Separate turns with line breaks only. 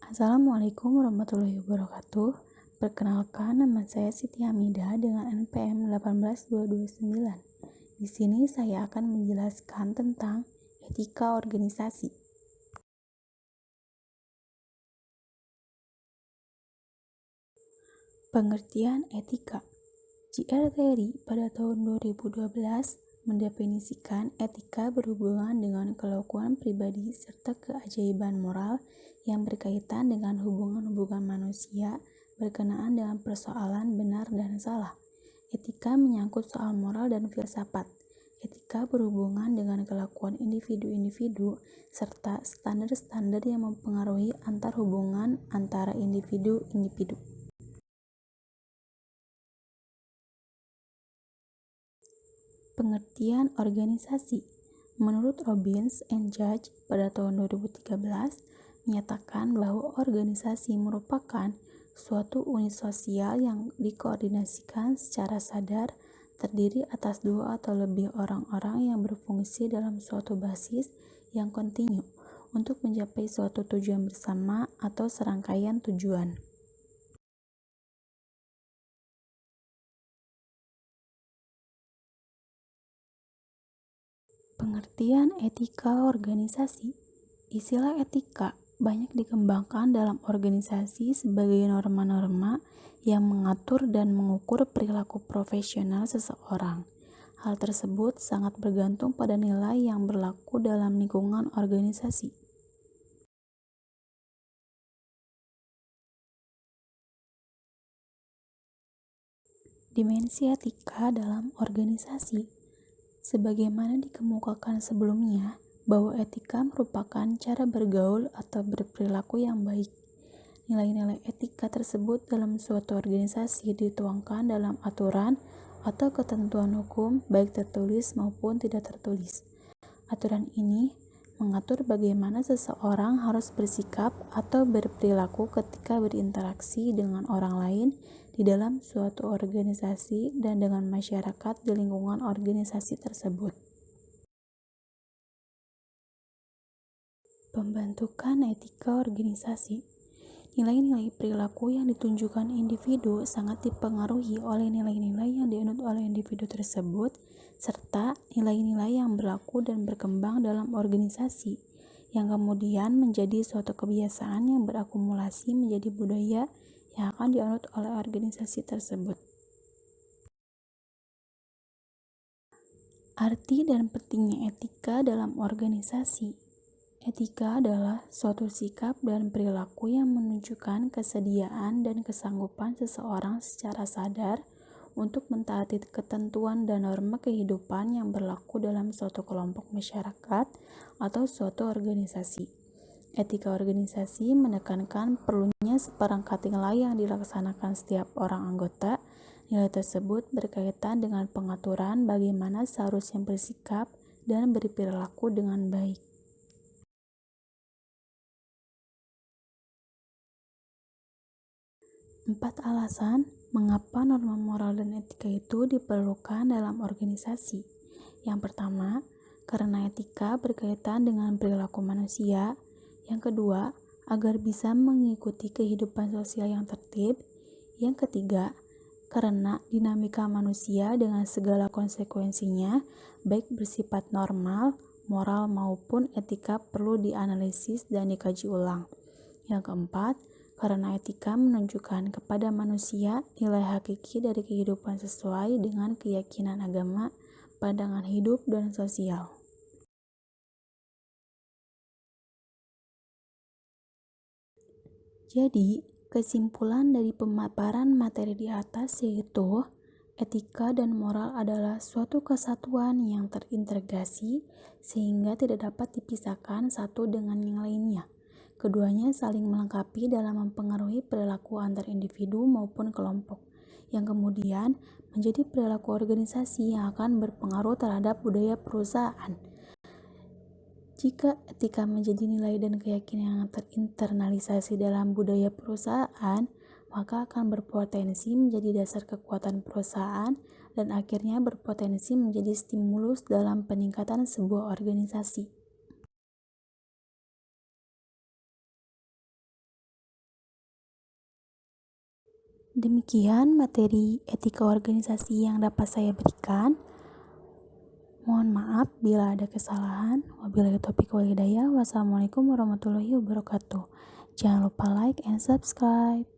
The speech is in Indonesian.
Assalamualaikum warahmatullahi wabarakatuh. Perkenalkan, nama saya Siti Hamidah dengan NPM 18229. Di sini saya akan menjelaskan tentang etika organisasi. Pengertian etika. J.R. Terry pada tahun 2012 mendefinisikan etika berhubungan dengan kelakuan pribadi serta keajaiban moral yang berkaitan dengan hubungan-hubungan manusia berkenaan dengan persoalan benar dan salah. Etika menyangkut soal moral dan filsafat. Etika berhubungan dengan kelakuan individu-individu serta standar-standar yang mempengaruhi antar hubungan antara individu-individu. Pengertian organisasi. Menurut Robbins and Judge pada tahun 2013 menyatakan bahwa organisasi merupakan suatu unit sosial yang dikoordinasikan secara sadar, terdiri atas dua atau lebih orang-orang yang berfungsi dalam suatu basis yang kontinu untuk mencapai suatu tujuan bersama atau serangkaian tujuan. Pengertian etika organisasi. Istilah etika banyak dikembangkan dalam organisasi sebagai norma-norma yang mengatur dan mengukur perilaku profesional seseorang. Hal tersebut sangat bergantung pada nilai yang berlaku dalam lingkungan organisasi. Dimensi etika dalam organisasi. Sebagaimana dikemukakan sebelumnya, bahwa etika merupakan cara bergaul atau berperilaku yang baik. Nilai-nilai etika tersebut dalam suatu organisasi dituangkan dalam aturan atau ketentuan hukum baik tertulis maupun tidak tertulis. Aturan ini mengatur bagaimana seseorang harus bersikap atau berperilaku ketika berinteraksi dengan orang lain di dalam suatu organisasi dan dengan masyarakat di lingkungan organisasi tersebut. Pembentukan etika organisasi. Nilai-nilai perilaku yang ditunjukkan individu sangat dipengaruhi oleh nilai-nilai yang dianut oleh individu tersebut serta nilai-nilai yang berlaku dan berkembang dalam organisasi yang kemudian menjadi suatu kebiasaan yang berakumulasi menjadi budaya yang akan dianut oleh organisasi tersebut. Arti dan pentingnya etika dalam organisasi. Etika adalah suatu sikap dan perilaku yang menunjukkan kesediaan dan kesanggupan seseorang secara sadar untuk mentaati ketentuan dan norma kehidupan yang berlaku dalam suatu kelompok masyarakat atau suatu organisasi. Etika organisasi menekankan perlunya seperangkat nilai yang dilaksanakan setiap orang anggota. Nilai tersebut berkaitan dengan pengaturan bagaimana seharusnya bersikap dan berperilaku dengan baik. Empat alasan mengapa norma moral dan etika itu diperlukan dalam organisasi. Yang pertama, karena etika berkaitan dengan perilaku manusia. Yang kedua, agar bisa mengikuti kehidupan sosial yang tertib. Yang ketiga, karena dinamika manusia dengan segala konsekuensinya, baik bersifat normal, moral maupun etika perlu dianalisis dan dikaji ulang. Yang keempat, karena etika menunjukkan kepada manusia nilai hakiki dari kehidupan sesuai dengan keyakinan agama, pandangan hidup, dan sosial. Jadi, kesimpulan dari pemaparan materi di atas yaitu etika dan moral adalah suatu kesatuan yang terintegrasi sehingga tidak dapat dipisahkan satu dengan yang lainnya. Keduanya saling melengkapi dalam mempengaruhi perilaku antar individu maupun kelompok, yang kemudian menjadi perilaku organisasi yang akan berpengaruh terhadap budaya perusahaan. Jika etika menjadi nilai dan keyakinan yang terinternalisasi dalam budaya perusahaan, maka akan berpotensi menjadi dasar kekuatan perusahaan dan akhirnya berpotensi menjadi stimulus dalam peningkatan sebuah organisasi. Demikian materi etika organisasi yang dapat saya berikan. Mohon maaf bila ada kesalahan. Wabillahi taufiq wal hidayah. Wassalamualaikum warahmatullahi wabarakatuh. Jangan lupa like and subscribe.